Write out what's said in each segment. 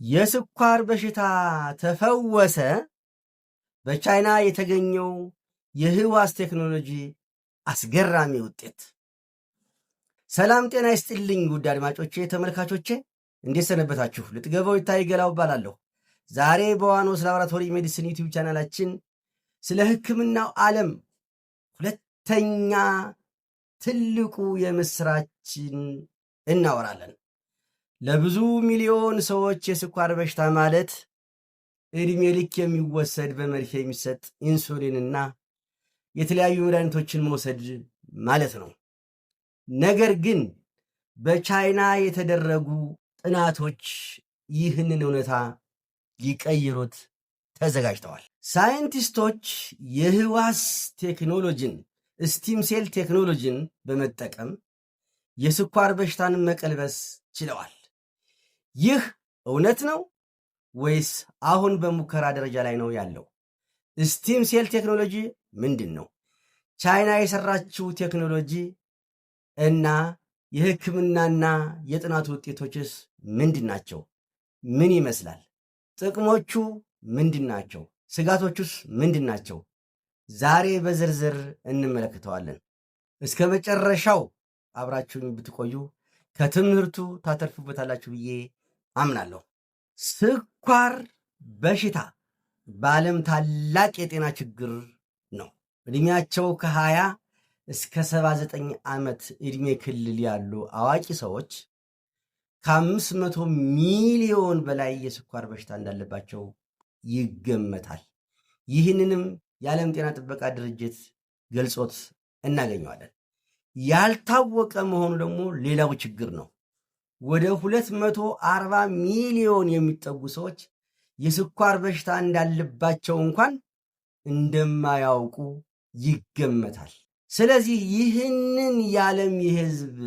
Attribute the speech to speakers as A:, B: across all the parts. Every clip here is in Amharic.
A: የስኳር በሽታ ተፈወሰ። በቻይና የተገኘው የህዋስ ቴክኖሎጂ አስገራሚ ውጤት። ሰላም ጤና ይስጥልኝ ውድ አድማጮቼ ተመልካቾቼ፣ እንዴት ሰነበታችሁ? ልጥገበው ይታይገላው እባላለሁ። ዛሬ በዋኖስ ላቦራቶሪ ሜዲሲን ዩቲዩብ ቻናላችን ስለ ህክምናው ዓለም ሁለተኛ ትልቁ የምስራችን እናወራለን። ለብዙ ሚሊዮን ሰዎች የስኳር በሽታ ማለት ዕድሜ ልክ የሚወሰድ በመርፌ የሚሰጥ ኢንሱሊንና የተለያዩ መድኃኒቶችን መውሰድ ማለት ነው። ነገር ግን በቻይና የተደረጉ ጥናቶች ይህንን እውነታ ሊቀይሩት ተዘጋጅተዋል። ሳይንቲስቶች የህዋስ ቴክኖሎጂን ስቲም ሴል ቴክኖሎጂን በመጠቀም የስኳር በሽታን መቀልበስ ችለዋል። ይህ እውነት ነው ወይስ አሁን በሙከራ ደረጃ ላይ ነው ያለው? ስቲም ሴል ቴክኖሎጂ ምንድን ነው? ቻይና የሰራችው ቴክኖሎጂ እና የህክምናና የጥናቱ ውጤቶችስ ምንድን ናቸው? ምን ይመስላል? ጥቅሞቹ ምንድን ናቸው? ስጋቶቹስ ምንድን ናቸው? ዛሬ በዝርዝር እንመለከተዋለን። እስከ መጨረሻው አብራችሁኝ ብትቆዩ ከትምህርቱ ታተርፉበታላችሁ ብዬ አምናለሁ። ስኳር በሽታ በዓለም ታላቅ የጤና ችግር ነው። ዕድሜያቸው ከ20 እስከ 79 ዓመት ዕድሜ ክልል ያሉ አዋቂ ሰዎች ከ500 ሚሊዮን በላይ የስኳር በሽታ እንዳለባቸው ይገመታል። ይህንንም የዓለም ጤና ጥበቃ ድርጅት ገልጾት እናገኘዋለን። ያልታወቀ መሆኑ ደግሞ ሌላው ችግር ነው። ወደ 240 ሚሊዮን የሚጠጉ ሰዎች የስኳር በሽታ እንዳለባቸው እንኳን እንደማያውቁ ይገመታል። ስለዚህ ይህንን የዓለም የሕዝብ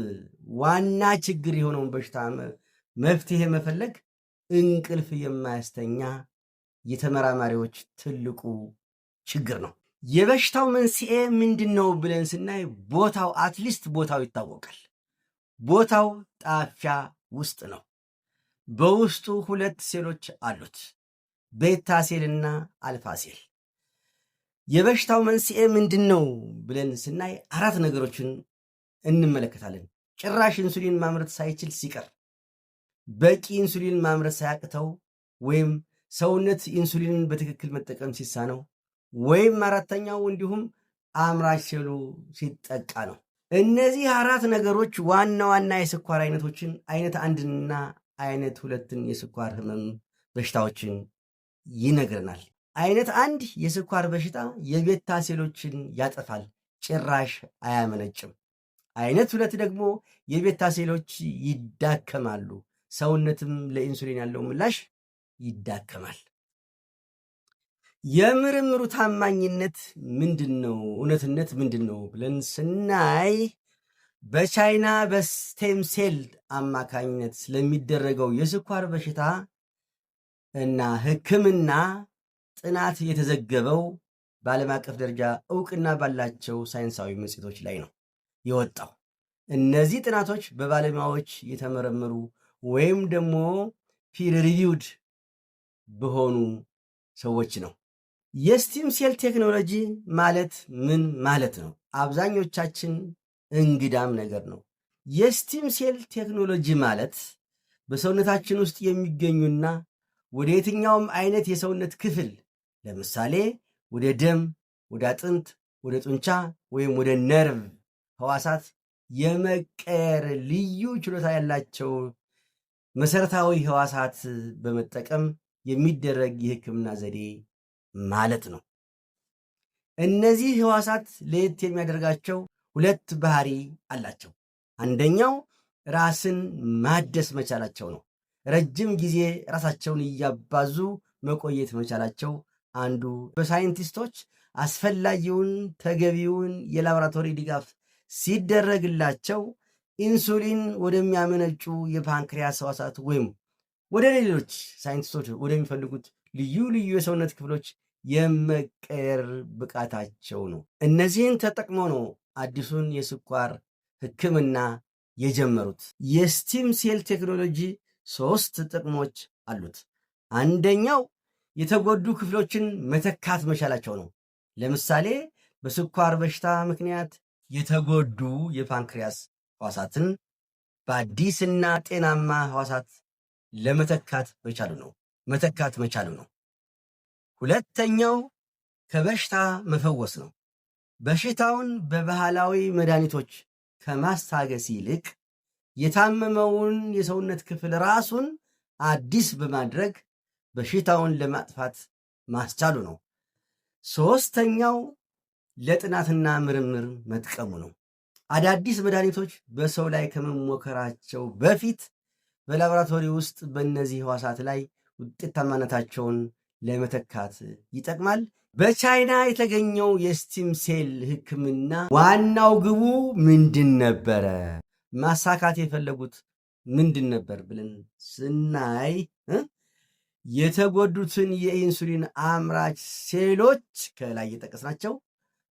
A: ዋና ችግር የሆነውን በሽታ መፍትሄ መፈለግ እንቅልፍ የማያስተኛ የተመራማሪዎች ትልቁ ችግር ነው። የበሽታው መንስኤ ምንድን ነው ብለን ስናይ አትሊስት ቦታው ይታወቃል። ቦታው ጣፊያ ውስጥ ነው። በውስጡ 2 ሴሎች አሉት፣ ቤታ ሴልና አልፋ ሴል። የበሽታው መንስኤ ምንድን ነው ብለን ስናይ 4 ነገሮችን እንመለከታለን። ጭራሽ ኢንሱሊን ማምረት ሳይችል ሲቀር፣ በቂ ኢንሱሊን ማምረት ሳያቅተው፣ ወይም ሰውነት ኢንሱሊንን በትክክል መጠቀም ሲሳነው፣ ወይም 4ተኛው እንዲሁም አምራች ሴሉ ሲጠቃ ነው። እነዚህ 4 ነገሮች ዋና ዋና የስኳር አይነቶችን አይነት 1ና አይነት 2ን የስኳር ህመም በሽታዎችን ይነግረናል። አይነት 1 የስኳር በሽታ የቤታ ሴሎችን ያጠፋል፣ ጭራሽ አያመነጭም። አይነት 2 ደግሞ የቤታ ሴሎች ይዳከማሉ፣ ሰውነትም ለኢንሱሊን ያለው ምላሽ ይዳከማል። የምርምሩ ታማኝነት ምንድን ነው? እውነትነት ምንድን ነው ብለን ስናይ በቻይና በስቴም ሴል አማካኝነት ስለሚደረገው የስኳር በሽታ እና ሕክምና ጥናት የተዘገበው በዓለም አቀፍ ደረጃ እውቅና ባላቸው ሳይንሳዊ መጽሔቶች ላይ ነው የወጣው። እነዚህ ጥናቶች በባለሙያዎች የተመረመሩ ወይም ደግሞ ፒር ሪቪውድ በሆኑ ሰዎች ነው። የስቲም ሴል ቴክኖሎጂ ማለት ምን ማለት ነው? አብዛኞቻችን እንግዳም ነገር ነው። የስቲም ሴል ቴክኖሎጂ ማለት በሰውነታችን ውስጥ የሚገኙና ወደ የትኛውም አይነት የሰውነት ክፍል ለምሳሌ ወደ ደም፣ ወደ አጥንት፣ ወደ ጡንቻ ወይም ወደ ነርቭ ህዋሳት የመቀየር ልዩ ችሎታ ያላቸው መሰረታዊ ህዋሳት በመጠቀም የሚደረግ የህክምና ዘዴ ማለት ነው። እነዚህ ህዋሳት ለየት የሚያደርጋቸው 2 ባህሪ አላቸው። አንደኛው ራስን ማደስ መቻላቸው ነው። ረጅም ጊዜ ራሳቸውን እያባዙ መቆየት መቻላቸው አንዱ በሳይንቲስቶች አስፈላጊውን ተገቢውን የላቦራቶሪ ድጋፍ ሲደረግላቸው ኢንሱሊን ወደሚያመነጩ የፓንክሪያስ ህዋሳት ወይም ወደ ሌሎች ሳይንቲስቶች ወደሚፈልጉት ልዩ ልዩ የሰውነት ክፍሎች የመቀየር ብቃታቸው ነው። እነዚህን ተጠቅመው ነው አዲሱን የስኳር ህክምና የጀመሩት። የስቲም ሴል ቴክኖሎጂ 3 ጥቅሞች አሉት። አንደኛው የተጎዱ ክፍሎችን መተካት መቻላቸው ነው። ለምሳሌ በስኳር በሽታ ምክንያት የተጎዱ የፓንክሪያስ ሕዋሳትን በአዲስና ጤናማ ሕዋሳት ለመተካት መቻሉ ነው። ሁለተኛው ከበሽታ መፈወስ ነው። በሽታውን በባህላዊ መድኃኒቶች ከማስታገስ ይልቅ የታመመውን የሰውነት ክፍል ራሱን አዲስ በማድረግ በሽታውን ለማጥፋት ማስቻሉ ነው። ሦስተኛው ለጥናትና ምርምር መጥቀሙ ነው። አዳዲስ መድኃኒቶች በሰው ላይ ከመሞከራቸው በፊት በላቦራቶሪ ውስጥ በእነዚህ ሕዋሳት ላይ ውጤታማነታቸውን ለመተካት ይጠቅማል። በቻይና የተገኘው የስቲም ሴል ሕክምና ዋናው ግቡ ምንድን ነበረ? ማሳካት የፈለጉት ምንድን ነበር ብለን ስናይ የተጎዱትን የኢንሱሊን አምራች ሴሎች ከላይ የጠቀስናቸው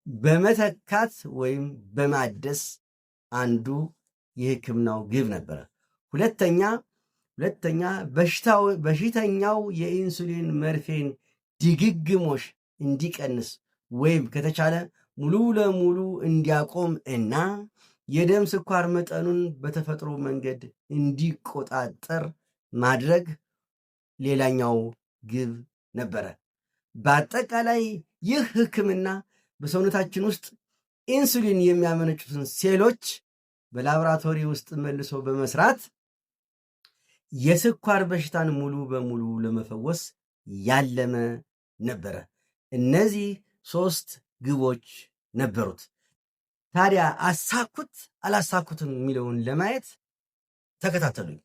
A: በመተካት ወይም በማደስ አንዱ የሕክምናው ግብ ነበረ። ሁለተኛ በሽተኛው የኢንሱሊን መርፌን ድግግሞሽ እንዲቀንስ ወይም ከተቻለ ሙሉ ለሙሉ እንዲያቆም እና የደም ስኳር መጠኑን በተፈጥሮ መንገድ እንዲቆጣጠር ማድረግ ሌላኛው ግብ ነበረ። በአጠቃላይ ይህ ሕክምና በሰውነታችን ውስጥ ኢንሱሊን የሚያመነጩትን ሴሎች በላቦራቶሪ ውስጥ መልሶ በመስራት የስኳር በሽታን ሙሉ በሙሉ ለመፈወስ ያለመ ነበረ። እነዚህ 3 ግቦች ነበሩት። ታዲያ አሳኩት አላሳኩትም የሚለውን ለማየት ተከታተሉኝ።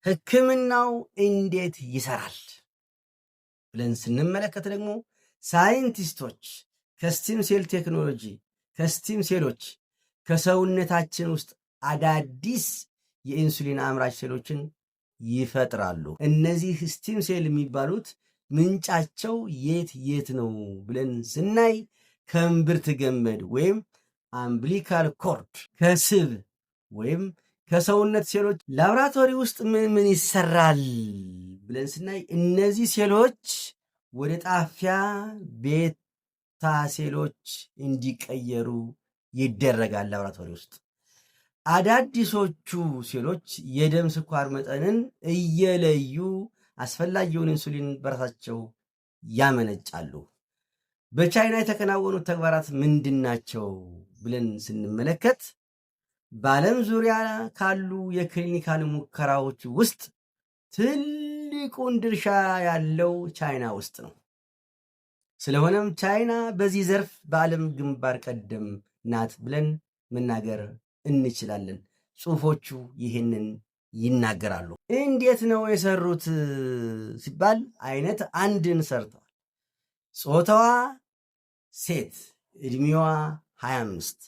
A: ሕክምናው እንዴት ይሰራል ብለን ስንመለከት ደግሞ ሳይንቲስቶች ከስቲም ሴል ቴክኖሎጂ ከስቲም ሴሎች ከሰውነታችን ውስጥ አዳዲስ የኢንሱሊን አምራች ሴሎችን ይፈጥራሉ። እነዚህ ስቲም ሴል የሚባሉት ምንጫቸው የት ነው ብለን ስናይ ከእምብርት ገመድ ወይም አምብሊካል ኮርድ ከስብ ወይም ከሰውነት ሴሎች ላቦራቶሪ ውስጥ ምን ይሰራል ብለን ስናይ እነዚህ ሴሎች ወደ ጣፊያ ቤታ ሴሎች እንዲቀየሩ ይደረጋል። ላቦራቶሪ ውስጥ አዳዲሶቹ ሴሎች የደም ስኳር መጠንን እየለዩ አስፈላጊውን ኢንሱሊን በራሳቸው ያመነጫሉ። በቻይና የተከናወኑት ተግባራት ምንድናቸው ብለን ስንመለከት በዓለም ዙሪያ ካሉ የክሊኒካል ሙከራዎች ውስጥ ትልቁን ድርሻ ያለው ቻይና ውስጥ ነው። ስለሆነም ቻይና በዚህ ዘርፍ በዓለም ግንባር ቀደም ናት ብለን መናገር እንችላለን። ጽሑፎቹ ይህንን ይናገራሉ። እንዴት ነው የሰሩት ሲባል አይነት አንድን ሰርተዋል። ጾታዋ ሴት፣ ዕድሜዋ 25፣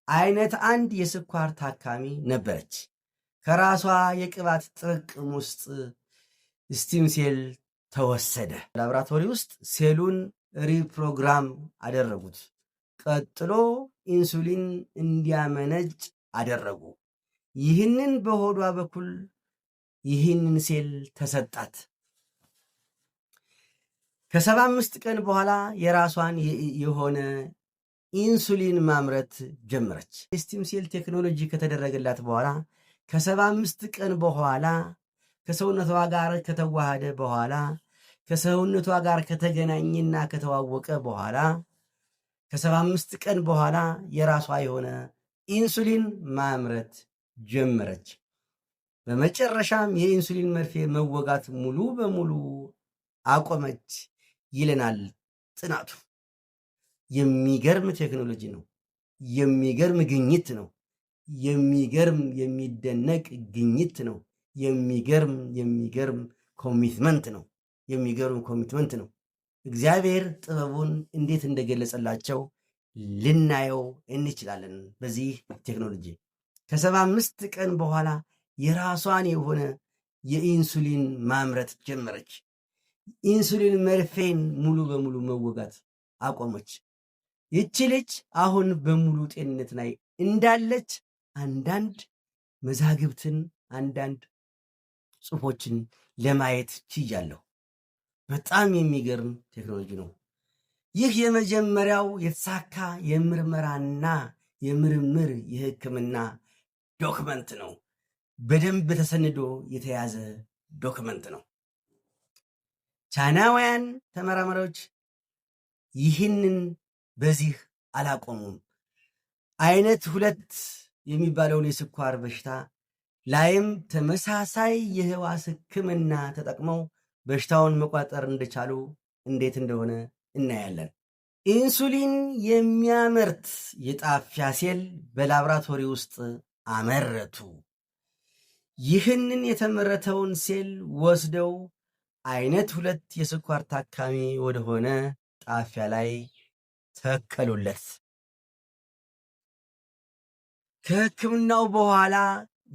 A: አይነት 1 የስኳር ታካሚ ነበረች። ከራሷ የቅባት ጥርቅም ውስጥ ስቲም ሴል ተወሰደ። ላቦራቶሪ ውስጥ ሴሉን ሪፕሮግራም አደረጉት። ቀጥሎ ኢንሱሊን እንዲያመነጭ አደረጉ። ይህንን በሆዷ በኩል ይህንን ሴል ተሰጣት። ከ75 ቀን በኋላ የራሷን የሆነ ኢንሱሊን ማምረት ጀመረች። የስቲም ሴል ቴክኖሎጂ ከተደረገላት በኋላ ከ75 ቀን በኋላ ከሰውነቷ ጋር ከተዋሃደ በኋላ ከሰውነቷ ጋር ከተገናኘና ከተዋወቀ በኋላ ከ75 ቀን በኋላ የራሷ የሆነ ኢንሱሊን ማምረት ጀመረች። በመጨረሻም የኢንሱሊን መርፌ መወጋት ሙሉ በሙሉ አቆመች ይለናል ጥናቱ። የሚገርም ቴክኖሎጂ ነው። የሚገርም ግኝት ነው። የሚደነቅ ግኝት ነው። የሚገርም ኮሚትመንት ነው። እግዚአብሔር ጥበቡን እንዴት እንደገለጸላቸው ልናየው እንችላለን። በዚህ ቴክኖሎጂ ከ75 ቀን በኋላ የራሷን የሆነ የኢንሱሊን ማምረት ጀመረች። ኢንሱሊን መርፌን ሙሉ በሙሉ መወጋት አቆመች። ይቺ ልጅ አሁን በሙሉ ጤንነት ላይ እንዳለች አንዳንድ መዛግብትን አንዳንድ ጽሑፎችን ለማየት ችያለሁ። በጣም የሚገርም ቴክኖሎጂ ነው። ይህ የመጀመሪያው የተሳካ የምርመራና የምርምር የሕክምና ዶክመንት ነው። በደንብ ተሰንዶ የተያዘ ዶክመንት ነው። ቻይናውያን ተመራማሪዎች ይህንን በዚህ አላቆሙም። አይነት 2 የሚባለውን የስኳር በሽታ ላይም ተመሳሳይ የህዋስ ሕክምና ተጠቅመው በሽታውን መቋጠር እንደቻሉ እንዴት እንደሆነ እናያለን። ኢንሱሊን የሚያመርት የጣፊያ ሴል በላብራቶሪ ውስጥ አመረቱ። ይህንን የተመረተውን ሴል ወስደው አይነት 2 የስኳር ታካሚ ወደሆነ ጣፊያ ላይ ተከሉለት። ከሕክምናው በኋላ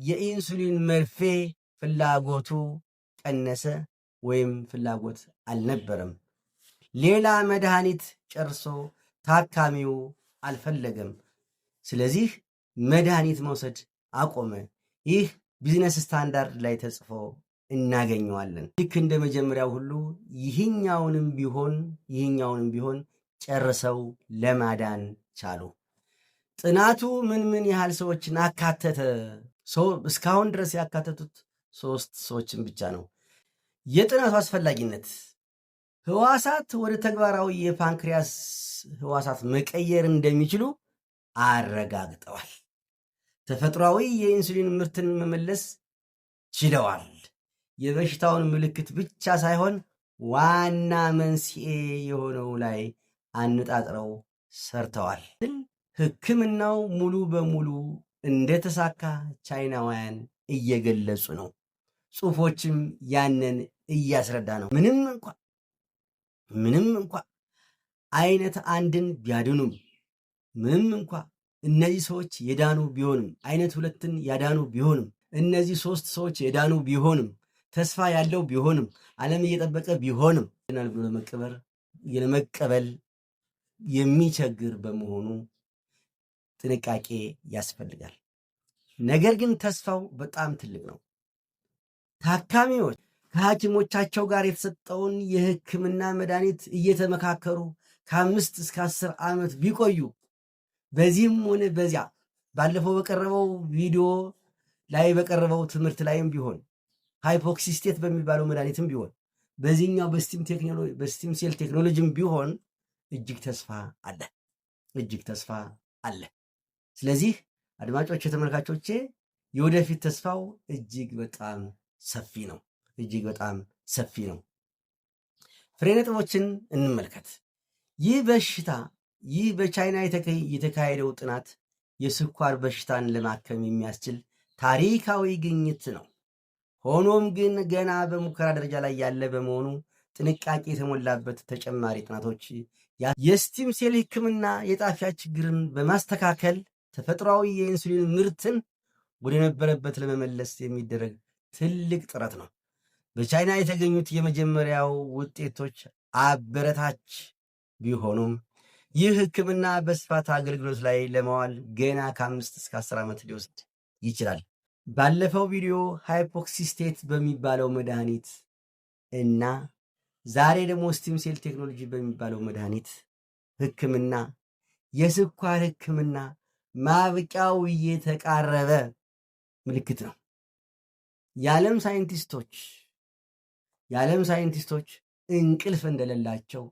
A: የኢንሱሊን መርፌ ፍላጎቱ ቀነሰ ወይም ፍላጎት አልነበረም። ሌላ መድኃኒት ጨርሶ ታካሚው አልፈለገም። ስለዚህ መድኃኒት መውሰድ አቆመ። ይህ ቢዝነስ ስታንዳርድ ላይ ተጽፎ እናገኘዋለን። ልክ እንደ መጀመሪያው ሁሉ ይህኛውንም ቢሆን ጨርሰው ለማዳን ቻሉ። ጥናቱ ምን ያህል ሰዎችን አካተተ? እስካሁን ድረስ ያካተቱት 3 ሰዎችን ብቻ ነው። የጥናቱ አስፈላጊነት ህዋሳት ወደ ተግባራዊ የፓንክሪያስ ህዋሳት መቀየር እንደሚችሉ አረጋግጠዋል። ተፈጥሯዊ የኢንሱሊን ምርትን መመለስ ችለዋል። የበሽታውን ምልክት ብቻ ሳይሆን ዋና መንስኤ የሆነው ላይ አነጣጥረው ሰርተዋል። ሕክምናው ሙሉ በሙሉ እንደተሳካ ቻይናውያን እየገለጹ ነው። ጽሑፎችም ያንን እያስረዳ ነው። ምንም እንኳ አይነት 1ን ቢያድኑም፣ ምንም እንኳ እነዚህ ሰዎች የዳኑ ቢሆንም፣ አይነት 2ን ያዳኑ ቢሆንም፣ እነዚህ 3 ሰዎች የዳኑ ቢሆንም፣ ተስፋ ያለው ቢሆንም፣ ዓለም እየጠበቀ ቢሆንም ብሎ ለመቀበል የሚቸግር በመሆኑ ጥንቃቄ ያስፈልጋል። ነገር ግን ተስፋው በጣም ትልቅ ነው። ታካሚዎች ከሐኪሞቻቸው ጋር የተሰጠውን የሕክምና መድኃኒት እየተመካከሩ ከ5 እስከ 10 ዓመት ቢቆዩ፣ በዚህም ሆነ በዚያ ባለፈው በቀረበው ቪዲዮ ላይ በቀረበው ትምህርት ላይም ቢሆን ሃይፖክሲስቴት በሚባለው መድኃኒትም ቢሆን በዚህኛው በስቲም ሴል ቴክኖሎጂም ቢሆን እጅግ ተስፋ አለ። ስለዚህ አድማጮች፣ ተመልካቾቼ የወደፊት ተስፋው እጅግ በጣም ሰፊ ነው። ፍሬ ነጥቦችን እንመልከት። ይህ በቻይና የተካሄደው ጥናት የስኳር በሽታን ለማከም የሚያስችል ታሪካዊ ግኝት ነው። ሆኖም ግን ገና በሙከራ ደረጃ ላይ ያለ በመሆኑ ጥንቃቄ የተሞላበት ተጨማሪ ጥናቶች የስቲም ሴል ሕክምና የጣፊያ ችግርን በማስተካከል ተፈጥሯዊ የኢንሱሊን ምርትን ወደ ነበረበት ለመመለስ የሚደረግ ትልቅ ጥረት ነው። በቻይና የተገኙት የመጀመሪያው ውጤቶች አበረታች ቢሆኑም ይህ ሕክምና በስፋት አገልግሎት ላይ ለማዋል ገና ከ5 እስከ 10 ዓመት ሊወስድ ይችላል። ባለፈው ቪዲዮ ሃይፖክሲስቴት በሚባለው መድኃኒት እና ዛሬ ደግሞ ስቲም ሴል ቴክኖሎጂ በሚባለው መድኃኒት ሕክምና የስኳር ሕክምና ማብቂያው እየተቃረበ ምልክት ነው። የዓለም ሳይንቲስቶች እንቅልፍ እንደሌላቸው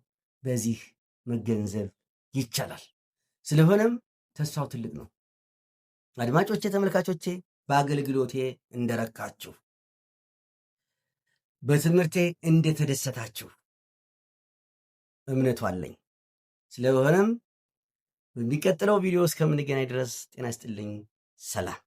A: በዚህ መገንዘብ ይቻላል። ስለሆነም ተስፋው ትልቅ ነው። አድማጮቼ፣ ተመልካቾቼ በአገልግሎቴ እንደረካችሁ፣ በትምህርቴ እንደተደሰታችሁ እምነቱ አለኝ። ስለሆነም በሚቀጥለው ቪዲዮ እስከምንገናኝ ድረስ ጤና ይስጥልኝ። ሰላም።